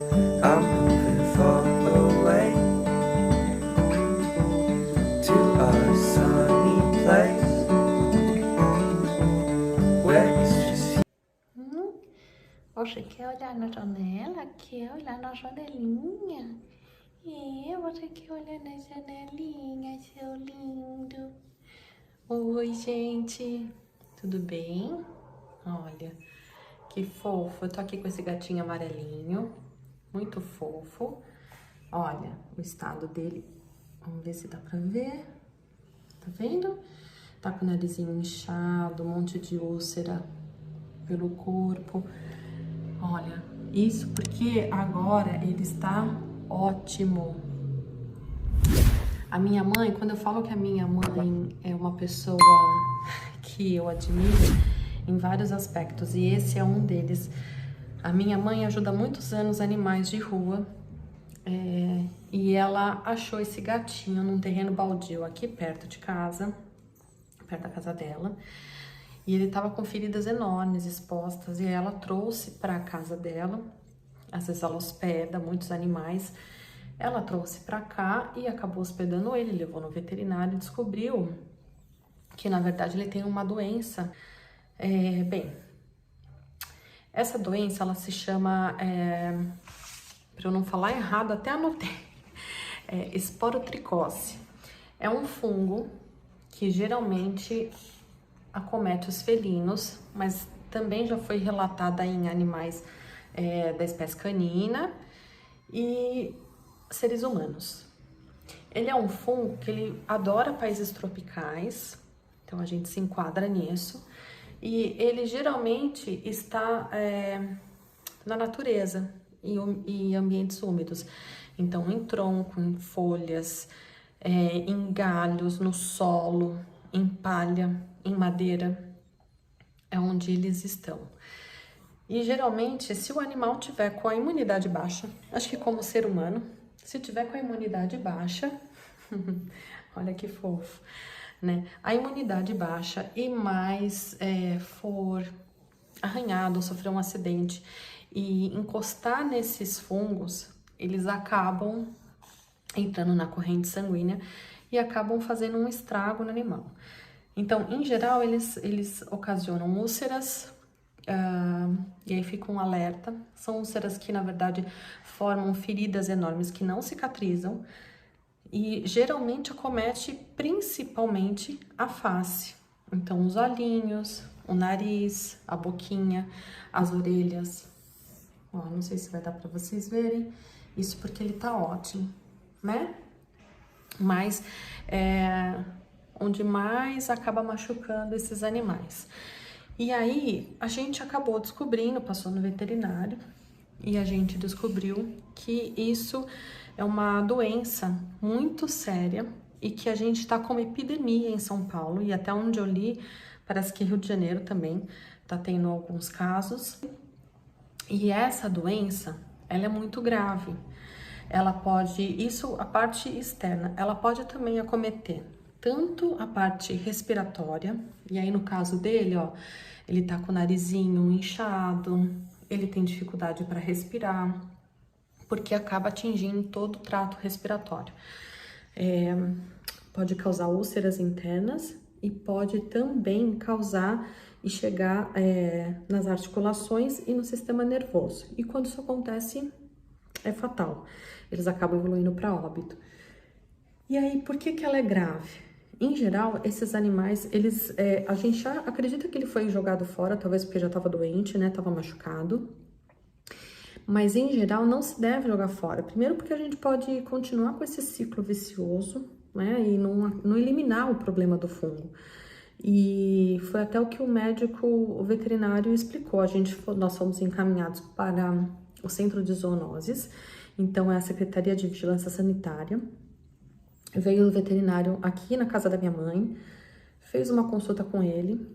I'm moving far away to a sunny place where it's just Você quer olhar na janela? Quer olhar na janelinha? Você quer olhar na janelinha, seu lindo? Oi, gente. Tudo bem? Olha, que fofo. Eu tô aqui com esse gatinho amarelinho. Muito fofo. Olha o estado dele. Vamos ver se dá pra ver. Tá vendo? Tá com o narizinho inchado, um monte de úlcera pelo corpo. Olha, isso porque agora ele está ótimo. A minha mãe, quando eu falo que a minha mãe é uma pessoa que eu admiro em vários aspectos, e esse é um deles. A minha mãe ajuda há muitos anos animais de rua, e ela achou esse gatinho num terreno baldio aqui perto de casa, perto da casa dela. E ele tava com feridas enormes expostas, e ela trouxe para casa dela. Às vezes ela hospeda muitos animais. Ela trouxe para cá e acabou hospedando ele, levou no veterinário e descobriu que na verdade ele tem uma doença. Bem, essa doença ela se chama, para eu não falar errado, até anotei, esporotricose. É um fungo que geralmente acomete os felinos, mas também já foi relatada em animais da espécie canina e seres humanos. Ele é um fungo que ele adora países tropicais, então a gente se enquadra nisso, e ele geralmente está na natureza e ambientes úmidos, então em tronco, em folhas, em galhos, no solo, em palha, em madeira, é onde eles estão. E geralmente, se o animal tiver com a imunidade baixa, acho que como ser humano, se tiver com a imunidade baixa, olha que fofo, né? A imunidade baixa e mais for arranhado, sofrer um acidente e encostar nesses fungos, eles acabam entrando na corrente sanguínea e acabam fazendo um estrago no animal. Então, em geral, eles ocasionam úlceras, e aí fica um alerta. São úlceras que, na verdade, formam feridas enormes que não cicatrizam e geralmente acomete principalmente a face. Então, os olhinhos, o nariz, a boquinha, as orelhas. Ó, não sei se vai dar para vocês verem. Isso porque ele tá ótimo, né? Mas onde mais acaba machucando esses animais. E aí, a gente acabou descobrindo, passou no veterinário, e a gente descobriu que isso é uma doença muito séria e que a gente está com uma epidemia em São Paulo, e até onde eu li, parece que Rio de Janeiro também tá tendo alguns casos. E essa doença, ela é muito grave. Ela pode, isso a parte externa, ela pode também acometer tanto a parte respiratória, e aí no caso dele, ó, ele tá com o narizinho inchado, ele tem dificuldade para respirar, porque acaba atingindo todo o trato respiratório. Pode causar úlceras internas e pode também causar e chegar nas articulações e no sistema nervoso. E quando isso acontece, é fatal. Eles acabam evoluindo para óbito. E aí, por que ela é grave? Em geral, esses animais, a gente já acredita que ele foi jogado fora, talvez porque já estava doente, né? Tava machucado. Mas, em geral, não se deve jogar fora. Primeiro porque a gente pode continuar com esse ciclo vicioso, né? E não eliminar o problema do fungo. E foi até o que o veterinário explicou. Nós fomos encaminhados para o Centro de Zoonoses, então é a Secretaria de Vigilância Sanitária. Veio o veterinário aqui na casa da minha mãe, fez uma consulta com ele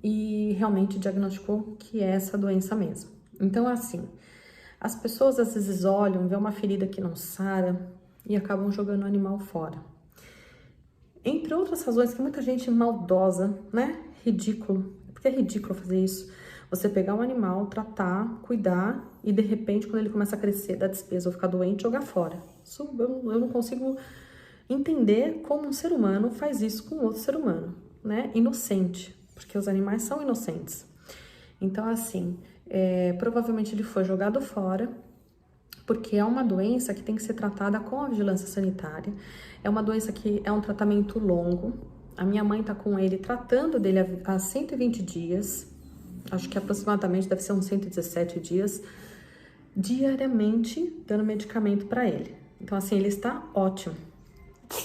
e realmente diagnosticou que é essa doença mesmo. Então, assim, as pessoas às vezes olham, vê uma ferida que não sara e acabam jogando o animal fora. Entre outras razões que muita gente maldosa, né? Ridículo, porque é ridículo fazer isso. Você pegar um animal, tratar, cuidar e de repente, quando ele começa a crescer, dar despesa ou ficar doente, jogar fora. Isso eu não consigo entender como um ser humano faz isso com outro ser humano, né? Inocente, porque os animais são inocentes. Então, assim, provavelmente ele foi jogado fora, porque é uma doença que tem que ser tratada com a vigilância sanitária. É uma doença que é um tratamento longo. A minha mãe tá com ele, tratando dele há 120 dias. Acho que aproximadamente deve ser uns 117 dias, diariamente dando medicamento para ele. Então, assim, ele está ótimo.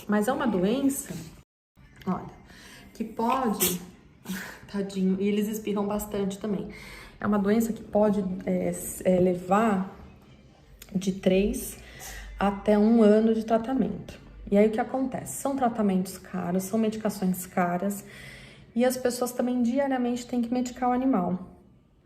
Mas é uma doença, olha, que pode... Tadinho, e eles espirram bastante também. É uma doença que pode levar de 3 até 1 ano de tratamento. E aí o que acontece? São tratamentos caros, são medicações caras, e as pessoas também diariamente têm que medicar o animal,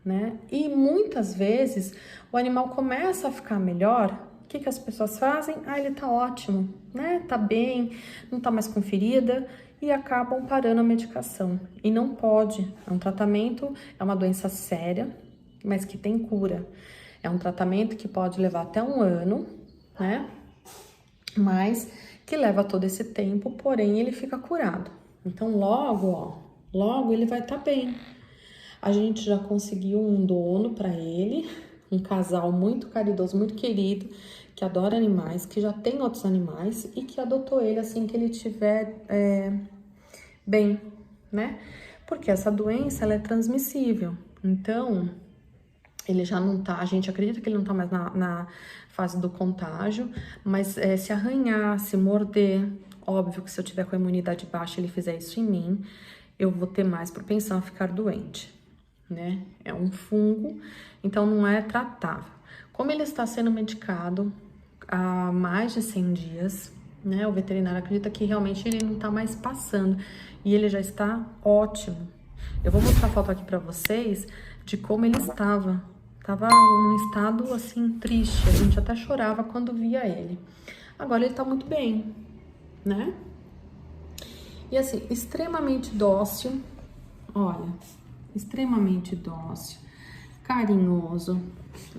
né? E muitas vezes o animal começa a ficar melhor. O que as pessoas fazem? Ah, ele tá ótimo, né? Tá bem, não tá mais com ferida, e acabam parando a medicação. E não pode. É um tratamento, é uma doença séria, mas que tem cura. É um tratamento que pode levar até 1 ano, né? Mas que leva todo esse tempo, porém ele fica curado. Então logo ele vai estar bem. A gente já conseguiu um dono para ele, um casal muito caridoso, muito querido, que adora animais, que já tem outros animais e que adotou ele assim que ele estiver bem, né? Porque essa doença, ela é transmissível. Então, ele já não tá, a gente acredita que ele não tá mais na fase do contágio, mas se arranhar, se morder, óbvio que se eu tiver com a imunidade baixa e ele fizer isso em mim, eu vou ter mais propensão a ficar doente, né? É um fungo, então não é tratável. Como ele está sendo medicado há mais de 100 dias, né? O veterinário acredita que realmente ele não tá mais passando e ele já está ótimo. Eu vou mostrar a foto aqui pra vocês de como ele estava. Tava num estado, assim, triste. A gente até chorava quando via ele. Agora ele tá muito bem, né? E assim, extremamente dócil. Olha, extremamente dócil, carinhoso.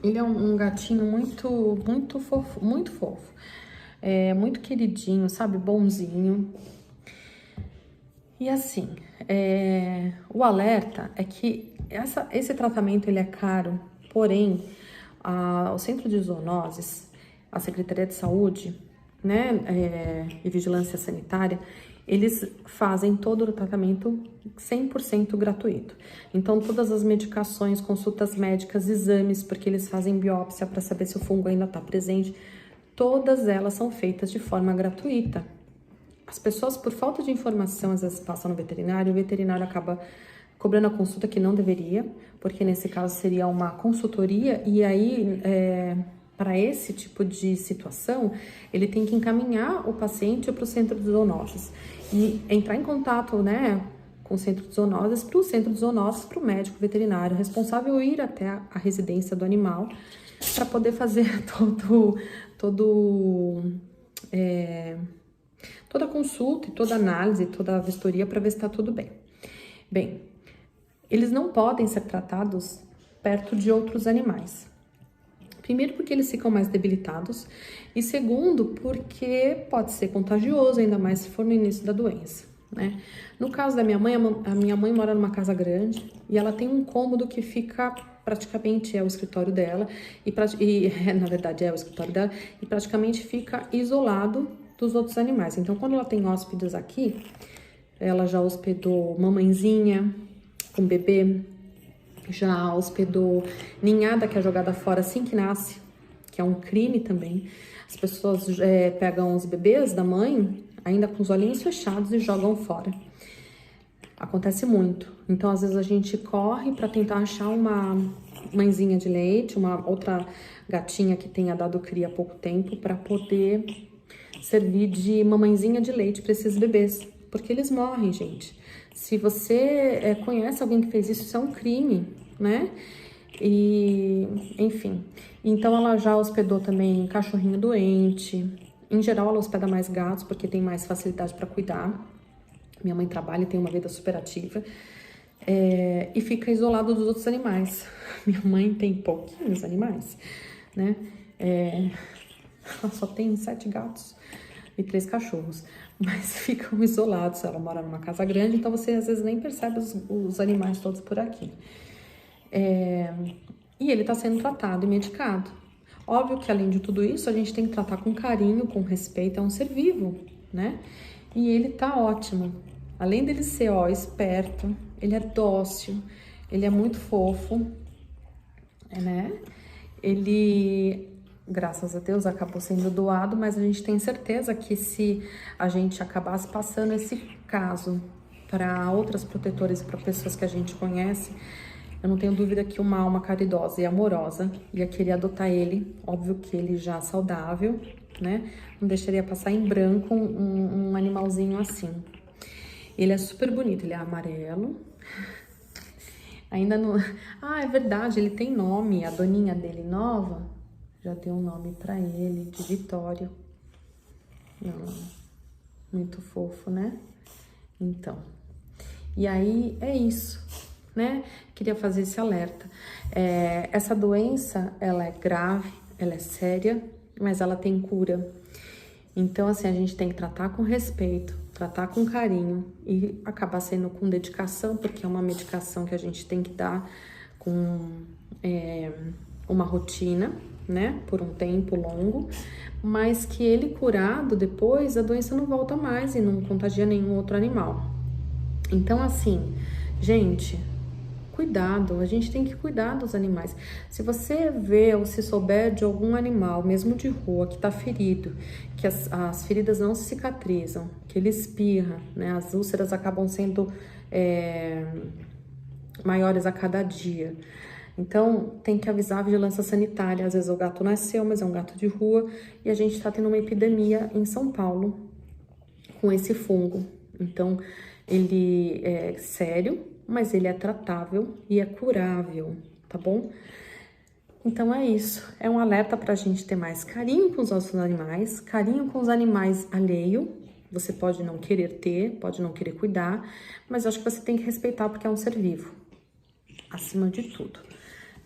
Ele é um gatinho muito fofo, muito fofo. Muito queridinho, sabe? Bonzinho. E assim, o alerta é que esse tratamento ele é caro, porém, o Centro de Zoonoses, a Secretaria de Saúde, né, e Vigilância Sanitária, eles fazem todo o tratamento 100% gratuito. Então, todas as medicações, consultas médicas, exames, porque eles fazem biópsia para saber se o fungo ainda está presente, todas elas são feitas de forma gratuita. As pessoas, por falta de informação, às vezes passam no veterinário, o veterinário acaba cobrando a consulta que não deveria, porque nesse caso seria uma consultoria, e aí, para esse tipo de situação, ele tem que encaminhar o paciente para o centro de zoonoses e entrar em contato, né, com o centro de zoonoses, para o centro de zoonoses, para o médico veterinário responsável ir até a residência do animal para poder fazer toda a consulta, e toda a análise, toda a vistoria para ver se está tudo bem. Bem, eles não podem ser tratados perto de outros animais. Primeiro, porque eles ficam mais debilitados, e segundo, porque pode ser contagioso, ainda mais se for no início da doença, né? No caso da minha mãe, a minha mãe mora numa casa grande e ela tem um cômodo que fica praticamente o escritório dela, na verdade é o escritório dela, e praticamente fica isolado dos outros animais. Então, quando ela tem hóspedes aqui, ela já hospedou mamãezinha com bebê, já hospedou ninhada que é jogada fora assim que nasce, que é um crime também. As pessoas pegam os bebês da mãe, ainda com os olhinhos fechados, e jogam fora. Acontece muito. Então, às vezes a gente corre para tentar achar uma mãezinha de leite, uma outra gatinha que tenha dado cria há pouco tempo, para poder servir de mamãezinha de leite para esses bebês, porque eles morrem, gente. Se você conhece alguém que fez isso, isso é um crime, né? E, enfim. Então, ela já hospedou também cachorrinho doente. Em geral, ela hospeda mais gatos, porque tem mais facilidade para cuidar. Minha mãe trabalha e tem uma vida super ativa. e fica isolado dos outros animais. Minha mãe tem pouquinhos animais, né? Ela só tem 7 gatos e 3 cachorros, mas ficam isolados. Ela mora numa casa grande, então você às vezes nem percebe os animais todos por aqui. E ele tá sendo tratado e medicado. Óbvio que além de tudo isso, a gente tem que tratar com carinho, com respeito, é um ser vivo, né? E ele tá ótimo. Além dele ser, esperto, ele é dócil, ele é muito fofo, né? Ele, graças a Deus, acabou sendo doado, mas a gente tem certeza que se a gente acabasse passando esse caso para outras protetoras e para pessoas que a gente conhece, eu não tenho dúvida que uma alma caridosa e amorosa ia querer adotar ele. Óbvio que ele já saudável, né? Não deixaria passar em branco um animalzinho assim. Ele é super bonito, ele é amarelo. Ainda não... Ah, é verdade, ele tem nome. A doninha dele nova já deu um nome pra ele, de Vitório. Não, muito fofo, né? Então, e aí é isso, né? Queria fazer esse alerta. Essa doença, ela é grave, ela é séria, mas ela tem cura. Então, assim, a gente tem que tratar com respeito, tratar com carinho e acabar sendo com dedicação, porque é uma medicação que a gente tem que dar com uma rotina, né? Por um tempo longo, mas que ele curado depois, a doença não volta mais e não contagia nenhum outro animal. Então, assim, gente, cuidado, a gente tem que cuidar dos animais. Se você vê ou se souber de algum animal, mesmo de rua, que tá ferido, que as feridas não se cicatrizam, que ele espirra, né? As úlceras acabam sendo maiores a cada dia. Então, tem que avisar a vigilância sanitária. Às vezes o gato nasceu, mas é um gato de rua, e a gente tá tendo uma epidemia em São Paulo com esse fungo. Então, ele é sério, mas ele é tratável e é curável, tá bom? Então é isso, é um alerta pra gente ter mais carinho com os nossos animais, carinho com os animais alheio. Você pode não querer ter, pode não querer cuidar, mas eu acho que você tem que respeitar porque é um ser vivo, acima de tudo,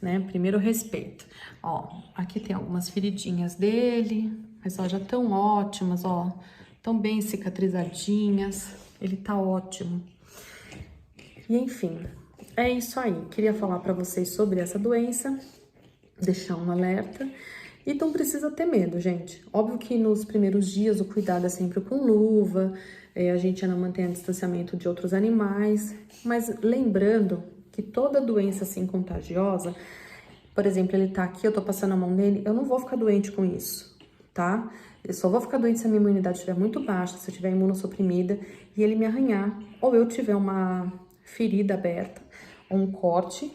né? Primeiro, respeito. Ó, aqui tem algumas feridinhas dele, mas ó, já tão ótimas, ó, tão bem cicatrizadinhas, ele tá ótimo. E enfim, é isso aí. Queria falar pra vocês sobre essa doença, deixar um alerta. E não precisa ter medo, gente. Óbvio que nos primeiros dias o cuidado é sempre com luva, a gente ainda mantém o distanciamento de outros animais, mas lembrando que toda doença assim contagiosa, por exemplo, ele tá aqui, eu tô passando a mão nele, eu não vou ficar doente com isso, tá? Eu só vou ficar doente se a minha imunidade estiver muito baixa, se eu estiver imunossuprimida e ele me arranhar, ou eu tiver uma ferida aberta, ou um corte,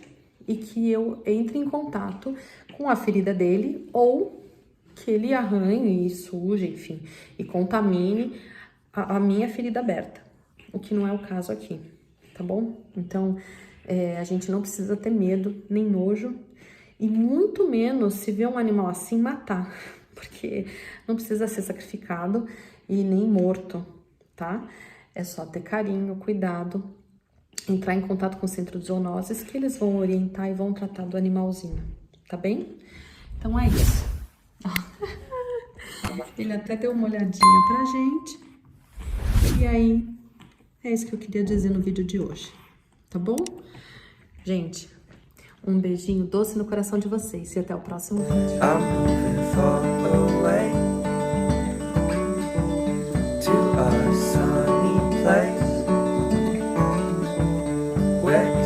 e que eu entre em contato com a ferida dele, ou que ele arranhe e suje, enfim, e contamine a minha ferida aberta, o que não é o caso aqui, tá bom? Então, a gente não precisa ter medo, nem nojo, e muito menos se vê um animal assim matar, porque não precisa ser sacrificado e nem morto, tá? É só ter carinho, cuidado, entrar em contato com o centro de zoonoses, que eles vão orientar e vão tratar do animalzinho, tá bem? Então é isso. Ele até deu uma olhadinha pra gente. E aí, é isso que eu queria dizer no vídeo de hoje, tá bom? Gente, um beijinho doce no coração de vocês e até o próximo vídeo. I'm moving far away to a sunny place where